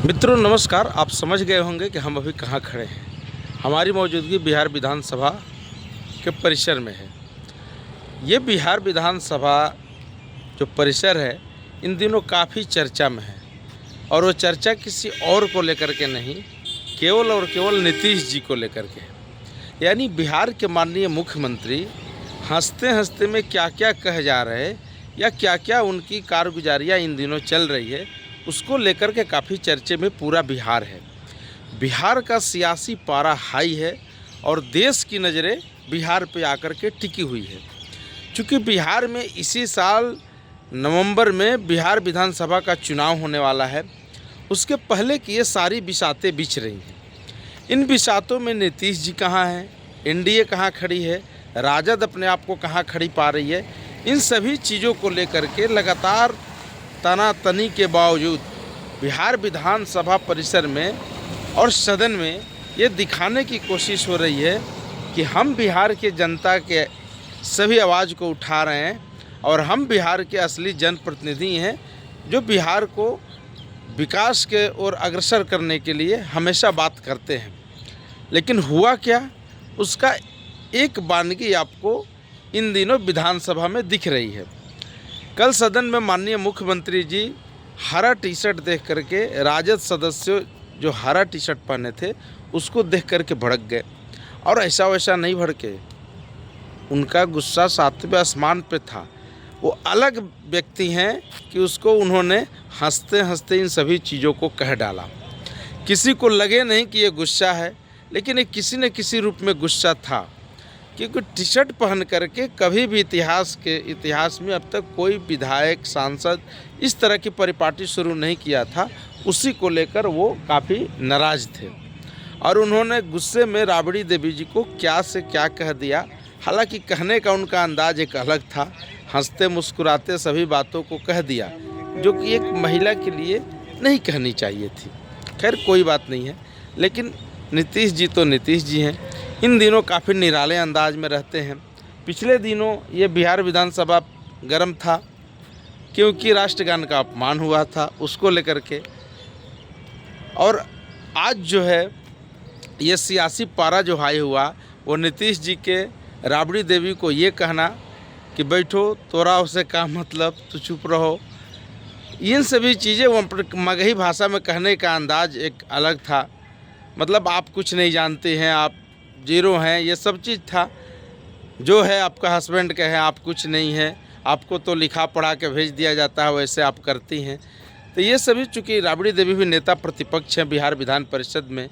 मित्रों नमस्कार। आप समझ गए होंगे कि हम अभी कहाँ खड़े हैं। हमारी मौजूदगी बिहार विधानसभा के परिसर में है। ये बिहार विधानसभा जो परिसर है इन दिनों काफ़ी चर्चा में है, और वो चर्चा किसी और को लेकर के नहीं, केवल और केवल नीतीश जी को लेकर के। यानी बिहार के माननीय मुख्यमंत्री हंसते हंसते में क्या क्या कह जा रहे हैं या क्या क्या उनकी कारगुजारियाँ इन दिनों चल रही है, उसको लेकर के काफ़ी चर्चे में पूरा बिहार है। बिहार का सियासी पारा हाई है और देश की नज़रें बिहार पे आकर के टिकी हुई है। चूँकि बिहार में इसी साल नवंबर में बिहार विधानसभा का चुनाव होने वाला है, उसके पहले की ये सारी बिसातें बिछ रही हैं। इन बिसातों में नीतीश जी कहाँ हैं, एनडीए कहाँ खड़ी है, राजद अपने आप को कहाँ खड़ी पा रही है, इन सभी चीज़ों को लेकर के लगातार तनातनी के बावजूद बिहार विधानसभा परिसर में और सदन में ये दिखाने की कोशिश हो रही है कि हम बिहार के जनता के सभी आवाज़ को उठा रहे हैं और हम बिहार के असली जनप्रतिनिधि हैं जो बिहार को विकास के ओर अग्रसर करने के लिए हमेशा बात करते हैं। लेकिन हुआ क्या, उसका एक बानगी आपको इन दिनों विधानसभा में दिख रही है। कल सदन में माननीय मुख्यमंत्री जी हरा टी शर्ट देख करके राजद सदस्यों जो हरा टी शर्ट पहने थे उसको देख करके भड़क गए, और ऐसा वैसा नहीं भड़के, उनका गुस्सा सातवें आसमान पे था। वो अलग व्यक्ति हैं कि उसको उन्होंने हंसते हंसते इन सभी चीज़ों को कह डाला। किसी को लगे नहीं कि ये गुस्सा है, लेकिन ये किसी न किसी रूप में गुस्सा था, क्योंकि टी शर्ट पहन करके कभी भी इतिहास में अब तक कोई विधायक सांसद इस तरह की परिपाटी शुरू नहीं किया था। उसी को लेकर वो काफ़ी नाराज़ थे और उन्होंने गुस्से में राबड़ी देवी जी को क्या से क्या कह दिया। हालांकि कहने का उनका अंदाज एक अलग था, हंसते मुस्कुराते सभी बातों को कह दिया जो कि एक महिला के लिए नहीं कहनी चाहिए थी। खैर कोई बात नहीं है, लेकिन नीतीश जी तो नीतीश जी हैं, इन दिनों काफ़ी निराले अंदाज में रहते हैं। पिछले दिनों ये बिहार विधानसभा गर्म था क्योंकि राष्ट्रगान का अपमान हुआ था, उसको लेकर के। और आज जो है ये सियासी पारा जो हाई हुआ वो नीतीश जी के राबड़ी देवी को ये कहना कि बैठो तोरा उसे का मतलब, तू चुप रहो, इन सभी चीज़ें वो मगही भाषा में कहने का अंदाज एक अलग था। मतलब आप कुछ नहीं जानते हैं, आप जीरो हैं, ये सब चीज़ था। जो है आपका हस्बैंड का है, आप कुछ नहीं है, आपको तो लिखा पढ़ा के भेज दिया जाता है, वैसे आप करती हैं। तो ये सभी, चूँकि राबड़ी देवी भी नेता प्रतिपक्ष हैं बिहार विधान परिषद में,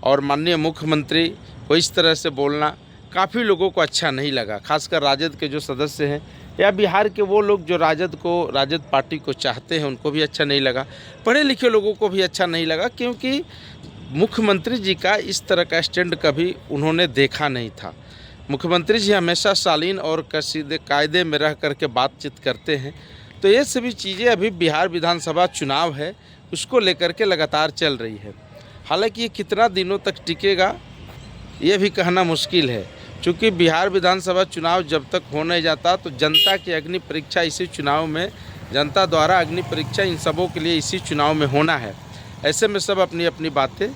और माननीय मुख्यमंत्री को इस तरह से बोलना काफ़ी लोगों को अच्छा नहीं लगा, खासकर राजद के जो सदस्य हैं या बिहार के वो लोग जो राजद पार्टी को चाहते हैं उनको भी अच्छा नहीं लगा, पढ़े लिखे लोगों को भी अच्छा नहीं लगा, क्योंकि मुख्यमंत्री जी का इस तरह का स्टैंड कभी उन्होंने देखा नहीं था। मुख्यमंत्री जी हमेशा शालीन और कसीदे कायदे में रह करके बातचीत करते हैं। तो ये सभी चीज़ें अभी बिहार विधानसभा चुनाव है उसको लेकर के लगातार चल रही है। हालांकि ये कितना दिनों तक टिकेगा ये भी कहना मुश्किल है, क्योंकि बिहार विधानसभा चुनाव जब तक हो नहीं जाता तो जनता की अग्नि परीक्षा इसी चुनाव में, जनता द्वारा अग्नि परीक्षा इन सबों के लिए इसी चुनाव में होना है। ऐसे में सब अपनी अपनी बातें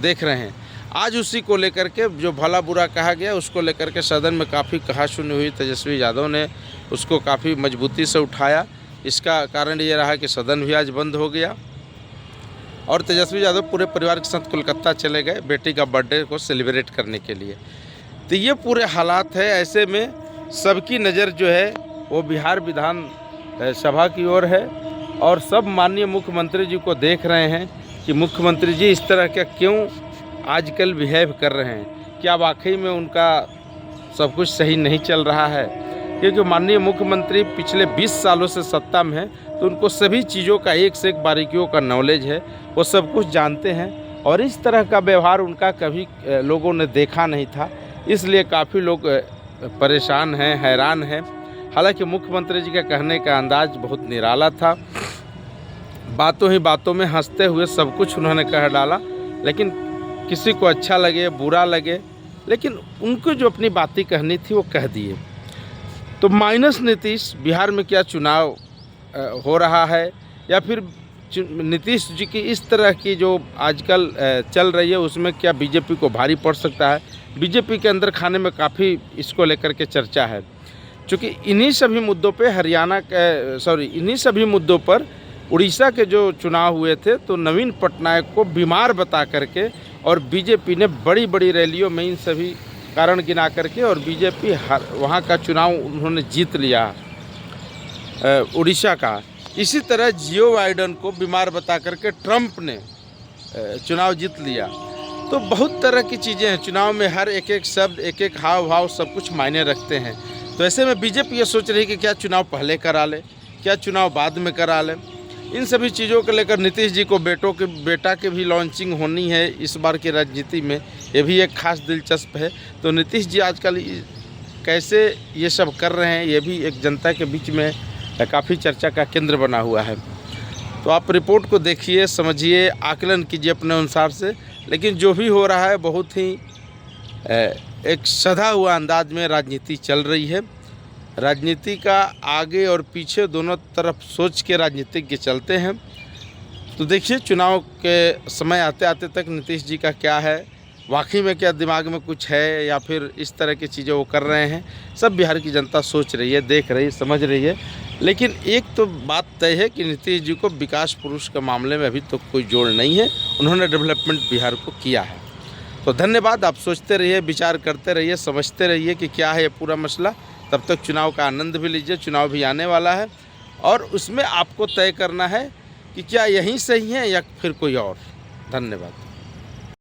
देख रहे हैं। आज उसी को लेकर के जो भला बुरा कहा गया उसको लेकर के सदन में काफ़ी कहासुनी हुई। तेजस्वी यादव ने उसको काफ़ी मजबूती से उठाया। इसका कारण ये रहा कि सदन भी आज बंद हो गया और तेजस्वी यादव पूरे परिवार के साथ कोलकाता चले गए बेटी का बर्थडे को सेलिब्रेट करने के लिए। तो ये पूरे हालात है। ऐसे में सबकी नज़र जो है वो बिहार विधान सभा की ओर है और सब माननीय मुख्यमंत्री जी को देख रहे हैं कि मुख्यमंत्री जी इस तरह का क्यों आजकल बिहेव कर रहे हैं, क्या वाकई में उनका सब कुछ सही नहीं चल रहा है। क्योंकि माननीय मुख्यमंत्री पिछले 20 सालों से सत्ता में है तो उनको सभी चीज़ों का एक से एक बारीकियों का नॉलेज है, वो सब कुछ जानते हैं और इस तरह का व्यवहार उनका कभी लोगों ने देखा नहीं था। इसलिए काफ़ी लोग परेशान हैं, हैरान हैं। हालांकि मुख्यमंत्री जी का कहने का अंदाज बहुत निराला था, बातों ही बातों में हंसते हुए सब कुछ उन्होंने कह डाला, लेकिन किसी को अच्छा लगे बुरा लगे, लेकिन उनको जो अपनी बातें कहनी थी वो कह दिए। तो माइनस नीतीश बिहार में क्या चुनाव हो रहा है या फिर नीतीश जी की इस तरह की जो आजकल चल रही है उसमें क्या बीजेपी को भारी पड़ सकता है। बीजेपी के अंदर खाने में काफ़ी इसको लेकर के चर्चा है, क्योंकि इन्हीं सभी मुद्दों पे इन्हीं सभी मुद्दों पर उड़ीसा के जो चुनाव हुए थे तो नवीन पटनायक को बीमार बता करके और बीजेपी ने बड़ी बड़ी रैलियों में इन सभी कारण गिना करके और बीजेपी वहाँ का चुनाव उन्होंने जीत लिया उड़ीसा का। इसी तरह जियो बाइडेन को बीमार बता करके ट्रंप ने चुनाव जीत लिया। तो बहुत तरह की चीज़ें हैं चुनाव में, हर एक एक शब्द, एक एक हाव भाव सब कुछ मायने रखते हैं। तो ऐसे में बीजेपी ये सोच रही है कि क्या चुनाव पहले करा ले, क्या चुनाव बाद में करा ले। इन सभी चीज़ों को लेकर नीतीश जी को बेटा की भी लॉन्चिंग होनी है इस बार की राजनीति में, ये भी एक खास दिलचस्प है। तो नीतीश जी आजकल कैसे ये सब कर रहे हैं, ये भी एक जनता के बीच में काफ़ी चर्चा का केंद्र बना हुआ है। तो आप रिपोर्ट को देखिए, समझिए, आकलन कीजिए अपने अनुसार से। लेकिन जो भी हो रहा है बहुत ही एक सधा हुआ अंदाज में राजनीति चल रही है। राजनीति का आगे और पीछे दोनों तरफ सोच के राजनीतिज्ञ चलते हैं। तो देखिए चुनाव के समय आते आते तक नीतीश जी का क्या है, वाकई में क्या दिमाग में कुछ है या फिर इस तरह की चीज़ें वो कर रहे हैं, सब बिहार की जनता सोच रही है, देख रही है, समझ रही है। लेकिन एक तो बात तय है कि नीतीश जी को विकास पुरुष के मामले में अभी तो कोई जोड़ नहीं है, उन्होंने डेवलपमेंट बिहार को किया है। तो धन्यवाद, आप सोचते रहिए, विचार करते रहिए, समझते रहिए कि क्या है ये पूरा मसला। तब तक चुनाव का आनंद भी लीजिए, चुनाव भी आने वाला है और उसमें आपको तय करना है कि क्या यही सही है या फिर कोई और। धन्यवाद।